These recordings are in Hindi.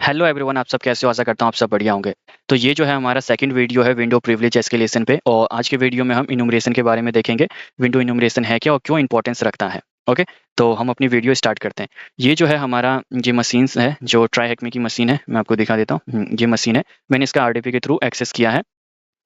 हेलो एवरीवन, आप सब कैसे हो? आशा करता हूँ आप सब बढ़िया होंगे। तो ये जो है हमारा सेकंड वीडियो है विंडो प्रिविलेज एस्केलेशन पे, और आज के वीडियो में हम इन्यूमरेशन के बारे में देखेंगे। विंडो इन्यूमरेशन है क्या और क्यों इंपॉर्टेंस रखता है। ओके, तो हम अपनी वीडियो स्टार्ट करते हैं। ये जो है हमारा ये मशीन्स है, जो ट्राई हैकमी की मशीन है। मैं आपको दिखा देता हूँ। ये मशीन है, मैंने इसका आरडीपी के थ्रू एक्सेस किया है।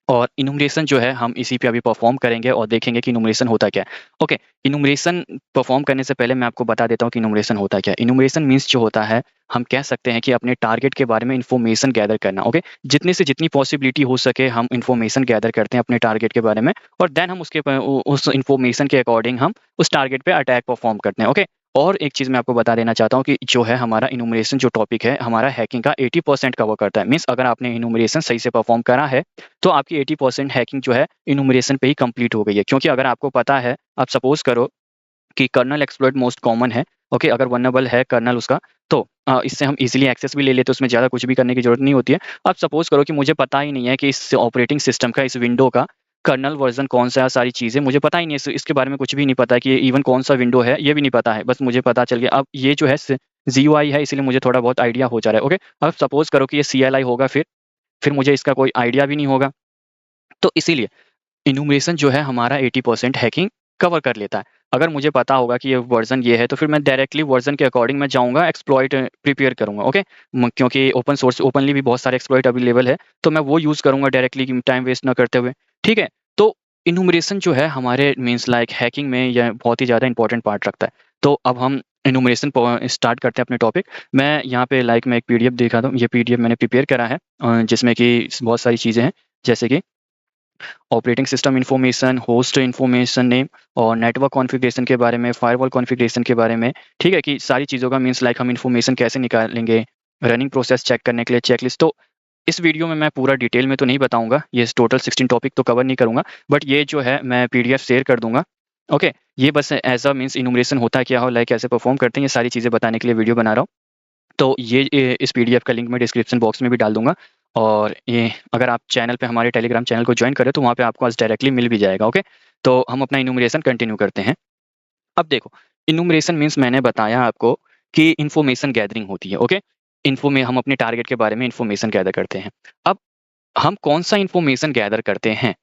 और इनुमरेशन जो है हम इसी पे अभी परफॉर्म करेंगे और देखेंगे कि इनुमरेशन होता क्या है। ओके, इनुमरेशन परफॉर्म करने से पहले मैं आपको बता देता हूँ कि इनुमरेशन होता क्या है। इनुमरेशन मीन्स जो होता है, हम कह सकते हैं कि अपने टारगेट के बारे में इंफॉर्मेशन गैदर करना। ओके, जितने से जितनी पॉसिबिलिटी हो सके हम इंफॉर्मेशन गैदर करते हैं अपने टारगेट के बारे में, और देन हम उस इंफॉर्मेशन के अकॉर्डिंग हम उस टारगेट पे अटैक परफॉर्म करते हैं। ओके, और एक चीज़ मैं आपको बता देना चाहता हूँ कि जो है हमारा इनुमरेशन जो टॉपिक है हमारा हैकिंग का 80% कवर करता है। मीन्स अगर आपने इनुमरेशन सही से परफॉर्म करा है तो आपकी 80% हैकिंग जो है इनुमरेशन पे ही कंप्लीट हो गई है। क्योंकि अगर आपको पता है, आप सपोज करो कि कर्नल एक्सप्लॉइट मोस्ट कॉमन है। ओके, अगर वल्नरेबल है कर्नल उसका, तो इससे हम इजीली एक्सेस भी ले लेते हैं, उसमें ज़्यादा कुछ भी करने की जरूरत नहीं होती है। आप सपोज करो कि मुझे पता ही नहीं है कि इस ऑपरेटिंग सिस्टम का, इस विंडो का कर्नल वर्जन कौन सा है, सारी चीज़ें मुझे पता ही नहीं है, इसके बारे में कुछ भी नहीं पता है कि इवन कौन सा विंडो है, ये भी नहीं पता है, बस मुझे पता चल गया। अब ये जो है जीयूआई है, इसलिए मुझे थोड़ा बहुत आइडिया हो जा रहा है। ओके, अब सपोज करो कि ये सीएलआई होगा, फिर मुझे इसका कोई आइडिया भी नहीं होगा। तो इसीलिए इनुमरेशन जो है हमारा 80% हैकिंग कवर कर लेता है। अगर मुझे पता होगा कि ये वर्जन ये है, तो फिर मैं डायरेक्टली वर्जन के अकॉर्डिंग मैं जाऊँगा, एक्सप्लॉइट प्रिपेयर करूँगा। ओके, क्योंकि ओपन सोर्स ओपनली भी बहुत सारे एक्सप्लॉइट अवेलेबल है, तो मैं वो यूज़ करूँगा डायरेक्टली कि टाइम वेस्ट ना करते हुए। ठीक है? तो इनुमरेशन जो है हमारे मीन्स लाइक हैकिंग में यह बहुत ही ज़्यादा इंपॉर्टेंट पार्ट रखता है। तो अब हम इनुमरेशन स्टार्ट करते हैं अपने टॉपिक। मैं यहाँ पे लाइक मैं एक पीडीएफ दिखाता हूँ। ये पीडीएफ मैंने प्रिपेयर करा है, जिसमें कि बहुत सारी चीज़ें हैं, जैसे कि operating system information, host information name, और नेटवर्क कॉन्फ़िगरेशन के बारे में, फायरवॉल कॉन्फ़िगरेशन के बारे में। ठीक है? कि सारी चीज़ों का मीन्स लाइक हम इन्फॉर्मेशन कैसे निकालेंगे, रनिंग प्रोसेस चेक करने के लिए चेकलिस्ट। तो इस वीडियो में मैं पूरा डिटेल में तो नहीं बताऊँगा, ये टोटल 16 टॉपिक तो कवर नहीं करूँगा, बट ये जो है मैं पीडीएफ शेयर कर दूँगा। ओके, ये बस एज़ अ मीन्स इनुमरेशन होता क्या हो, लाइक कैसे परफॉर्म करते हैं, ये सारी चीज़ें बताने के लिए वीडियो बना रहा हूँ। तो इस पीडीएफ का लिंक मैं डिस्क्रिप्शन बॉक्स में भी डाल दूँगा, और ये अगर आप चैनल पे हमारे टेलीग्राम चैनल को जॉइन करें तो वहाँ पे आपको आज डायरेक्टली मिल भी जाएगा। ओके, तो हम अपना इन्यूमरेशन कंटिन्यू करते हैं। अब देखो, इन्यूमरेशन मीन्स मैंने बताया आपको कि इन्फॉर्मेशन गैदरिंग होती है। ओके, इन्फो में हम अपने टारगेट के बारे में इन्फॉर्मेशन गैदर करते हैं। अब हम कौन-सा इन्फॉर्मेशन गैदर करते हैं?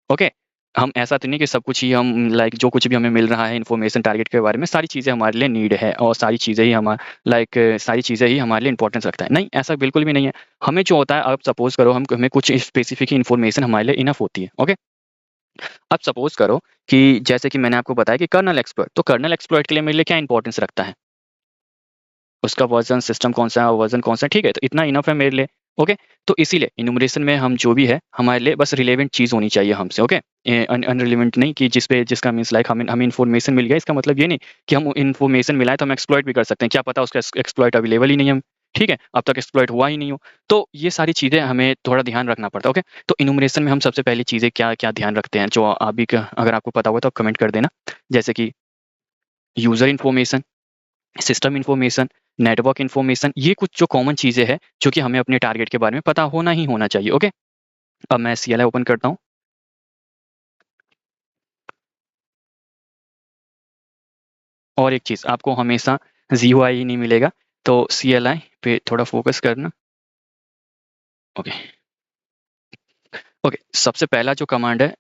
ओके, हम ऐसा तो नहीं कि सब कुछ ही हम लाइक जो कुछ भी हमें मिल रहा है इन्फॉर्मेशन टारगेट के बारे में, सारी चीज़ें हमारे लिए नीड है और सारी चीज़ें ही हमारे लिए इंपॉर्टेंस रखता है। नहीं, ऐसा बिल्कुल भी नहीं है। हमें जो होता है, अब सपोज़ करो हमें कुछ स्पेसिफिक इन्फॉर्मेशन हमारे लिए इनफ होती है। ओके, अब सपोज़ करो कि जैसे कि मैंने आपको बताया कि कर्नेल एक्सप्लॉइट, तो कर्नेल एक्सप्लॉइट के लिए मेरे लिए क्या इंपॉर्टेंस रखता है? उसका वर्ज़न सिस्टम कौन-सा है, वर्ज़न कौन-सा है, ठीक है? तो इतना इनफ है मेरे लिए। ओके, तो इसीलिए इन्यूमरेशन में हम जो भी है, हमारे लिए बस रिलेवेंट चीज़ होनी चाहिए हमसे। ओके, अनरिलेवेंट नहीं कि जिसका मीन्स लाइक हमें इन्फॉर्मेशन मिल गया, इसका मतलब ये नहीं कि हम इन्फॉर्मेशन मिला है तो हम एक्सप्लॉइट भी कर सकते हैं। क्या पता उसका एक्सप्लॉइट अवेलेबल ही नहीं है, ठीक है? अब तक एक्सप्लॉइट हुआ ही नहीं हो। तो ये सारी चीज़ें हमें थोड़ा ध्यान रखना पड़ता है। ओके, तो इन्यूमरेशन में हम सबसे पहली चीज़ें क्या-क्या ध्यान रखते हैं, जो आप भी क अगर आपको पता हुआ तो आप कमेंट कर देना। जैसे कि user information, system information, network information, ये कुछ जो कॉमन चीज़ें हैं, जो कि हमें अपने टारगेट के बारे में पता होना ही होना चाहिए। ओके, अब मैं सीएलआई ओपन करता हूँ। और एक चीज़, आपको हमेशा जीयूआई ही नहीं मिलेगा, तो सीएलआई पे थोड़ा फोकस करना। ओके, ओके, सबसे पहला जो कमांड है,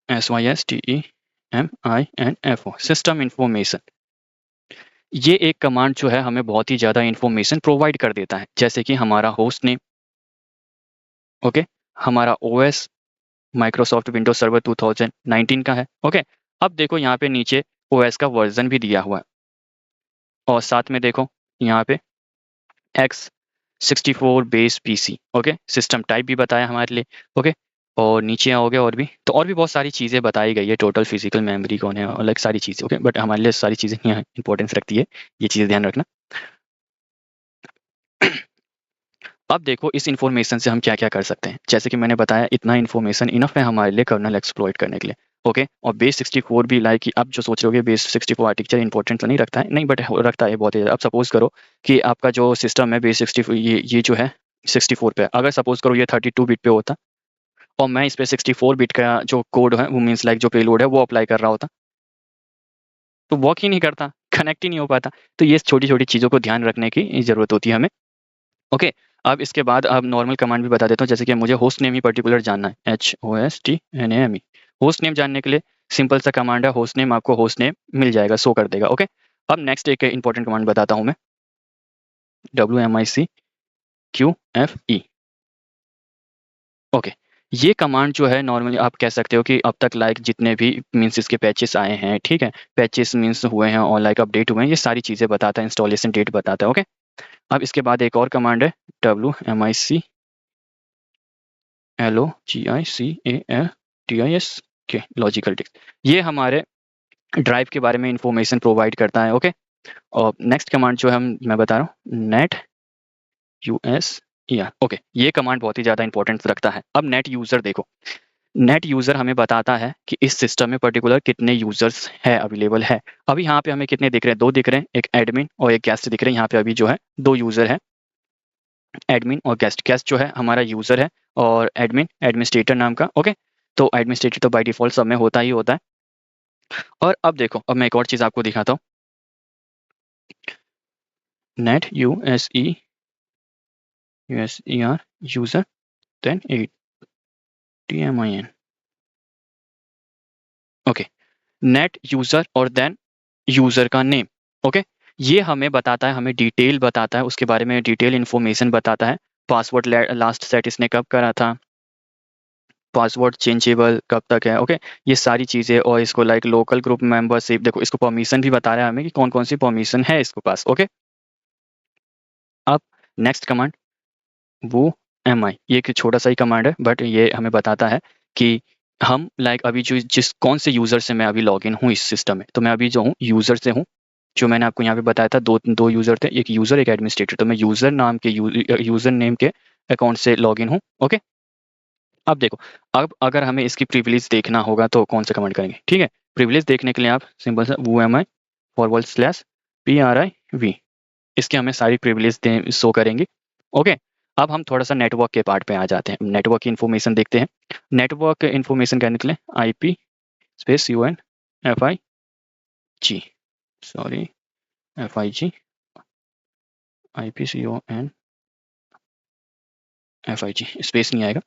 SYSTEMINFO, सिस्टम इन्फॉर्मेशन। ये एक कमांड जो है हमें बहुत ही ज़्यादा इन्फॉर्मेशन प्रोवाइड कर देता है, जैसे कि हमारा होस्ट नेम। ओके, हमारा ओएस माइक्रोसॉफ्ट विंडोज सर्वर 2019 का है। ओके, अब देखो यहाँ पे नीचे ओएस का वर्जन भी दिया हुआ है, और साथ में देखो यहाँ पे X64 base PC. Okay, system type भी बताया हमारे लिए। ओके, और नीचे आओगे और भी, तो और भी बहुत सारी चीज़ें बताई गई है, टोटल फिजिकल मेमोरी कौन है और लाइक सारी चीज़ें। ओके, बट हमारे लिए सारी चीज़ें यहाँ इंपॉर्टेंस रखती है, ये चीज़ें ध्यान रखना। अब देखो इस इन्फॉर्मेशन से हम क्या-क्या कर सकते हैं। जैसे कि मैंने बताया, इतना इन्फॉर्मेशन इनफ है हमारे लिए कर्नेल एक्सप्लॉइट करने के लिए। ओके, और बेस 64 भी लाइक आप जो सोच रहे होगे बेस 64 आर्किटेक्चर इंपॉर्टेंट तो नहीं रखता है, नहीं, बट रखता है बहुत ही ज़्यादा। अब सपोज़ करो कि आपका जो सिस्टम है बेस 64, ये जो है 64 पे है। अगर सपोज़ करो ये 32 बिट पे होता, और मैं इस पे 64 बिट का जो कोड है, वो मीन्स लाइक जो पेलोड है वो अप्लाई कर रहा होता, तो वर्क ही नहीं करता, कनेक्ट ही नहीं हो पाता। तो ये छोटी-छोटी चीज़ों को ध्यान रखने की ज़रूरत होती है हमें। ओके, अब इसके बाद अब नॉर्मल कमांड भी बता देता हूँ, जैसे कि मुझे होस्ट नेम ही पर्टिकुलर जानना है, HOSTNAME। होस्ट नेम जानने के लिए सिंपल सा कमांड है होस्ट नेम, आपको होस्ट नेम मिल जाएगा, शो कर देगा। ओके, अब नेक्स्ट एक इंपॉर्टेंट कमांड बताता हूँ मैं, WMICQFE। ओके, ये कमांड जो है नॉर्मली आप कह सकते हो कि अब तक लाइक जितने भी मीन्स इसके पैचेस आए हैं, ठीक है, पैचेस मीन्स हुए हैं और लाइक अपडेट हुए हैं, ये सारी चीज़ें बताता है, इंस्टॉलेशन डेट बताता है। ओके, अब इसके बाद एक और कमांड है WMICLOGICALTIS के लॉजिकल डिस्क, ये हमारे ड्राइव के बारे में इंफॉर्मेशन प्रोवाइड करता है। ओके, और नेक्स्ट कमांड जो है मैं बता रहा हूँ, नेट यूएसईआर। ओके, ये कमांड बहुत ही ज़्यादा इंपॉर्टेंस रखता है। अब नेट यूज़र देखो, नेट यूज़र हमें बताता है कि इस सिस्टम में पर्टिकुलर कितने यूज़र्स है अवेलेबल है। अभी यहाँ पे हमें कितने दिख रहे हैं, 2 दिख रहे हैं, एक एडमिन और एक गेस्ट दिख रहे हैं। यहाँ पे अभी जो है 2 यूज़र है, एडमिन और गेस्ट। गेस्ट जो है हमारा यूज़र है और एडमिन एडमिनिस्ट्रेटर नाम का। ओके, तो एडमिनिस्ट्रेटर तो बाय डिफ़ॉल्ट सब में होता ही होता है। और अब देखो, अब मैं एक और चीज़ आपको दिखाता हूँ, net U S E R user then ADMIN। Okay, net user और देन यूज़र का नेम। ओके, ये हमें बताता है, हमें डिटेल बताता है, उसके बारे में डिटेल इन्फॉर्मेशन बताता है। पासवर्ड लास्ट सेट इसने कब करा था, पासवर्ड चेंजेबल कब तक है। ओके, ये सारी चीज़ें, और इसको लाइक लोकल ग्रुप मेंबरशिप, देखो इसको परमिशन भी बता रहा है हमें कि कौन कौन सी परमिशन है इसके पास। ओके, अब नेक्स्ट कमांड वो MI, ये एक छोटा सा ही कमांड है, बट ये हमें बताता है कि हम लाइक अभी जो जिस कौन से यूज़र से मैं अभी लॉगिन हूँ इस सिस्टम में, तो मैं अभी जो हूँ यूज़र से हूँ, जो मैंने आपको यहाँ पे बताया था, दो यूज़र थे, एक यूज़र एक एडमिनिस्ट्रेटर, तो मैं यूज़र नाम के यूज़र नेम के अकाउंट से लॉगिन हूँ। ओके, अब देखो, अब अगर हमें इसकी प्रिविलेज देखना होगा तो कौन सा कमांड करेंगे, ठीक है। प्रिविलेज देखने के लिए आप सिंपल सा WMI/PRIV, इसके हमें सारी प्रिविलेज शो करेंगी। ओके, अब हम थोड़ा सा नेटवर्क के पार्ट पे आ जाते हैं, नेटवर्क की इन्फॉर्मेशन देखते हैं। नेटवर्क इन्फॉर्मेशन करने के लिए IP space sorry FIG IPCON FIG space नहीं आएगा,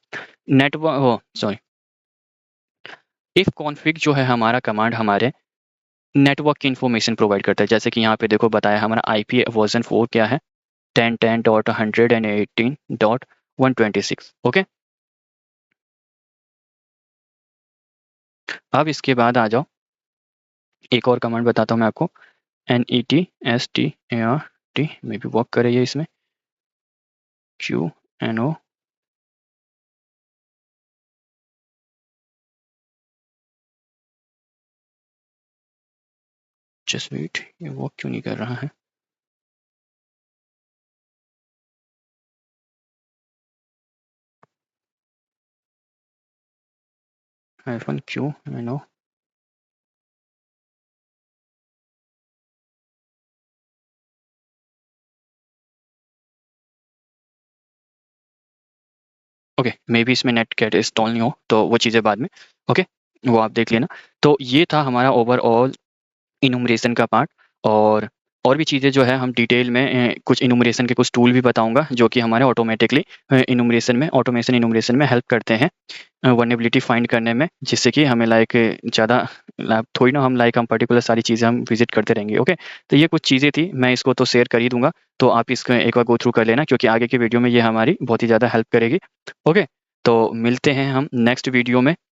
नेटवर्क हो सॉरी, इफ कॉन्फ़िग जो है हमारा कमांड हमारे नेटवर्क की इन्फॉर्मेशन प्रोवाइड करता है। जैसे कि यहाँ पे देखो बताया हमारा IP वर्जन 4 क्या है, 10.10.118.126। ओके, अब इसके बाद आ जाओ, एक और कमांड बताता हूँ मैं आपको, NETSTART में भी वर्क करे ये इसमें, QNO जस्ट वेट, ये वर्क क्यों नहीं कर रहा है। -QNO ओके, मे बी इसमें नेट कैट इंस्टॉल नहीं हो, तो वो चीज़ें बाद में। ओके, वो आप देख लेना। तो ये था हमारा ओवरऑल इनुमरेशन का पार्ट, और भी चीज़ें जो है हम डिटेल में कुछ इनुमरेशन के कुछ टूल भी बताऊंगा, जो कि हमारे ऑटोमेटिकली ऑटोमेशन इनुमरेशन में हेल्प करते हैं वल्नरेबिलिटी फाइंड करने में, जिससे कि हमें लाइक ज़्यादा थोड़ी ना हम पर्टिकुलर सारी चीज़ें हम विजिट करते रहेंगे। ओके, तो ये कुछ चीज़ें थी, मैं इसको तो शेयर कर ही दूंगा, तो आप इसको एक बार गो थ्रू कर लेना, क्योंकि आगे के वीडियो में ये हमारी बहुत ही ज़्यादा हेल्प करेगी। ओके, तो मिलते हैं हम नेक्स्ट वीडियो में।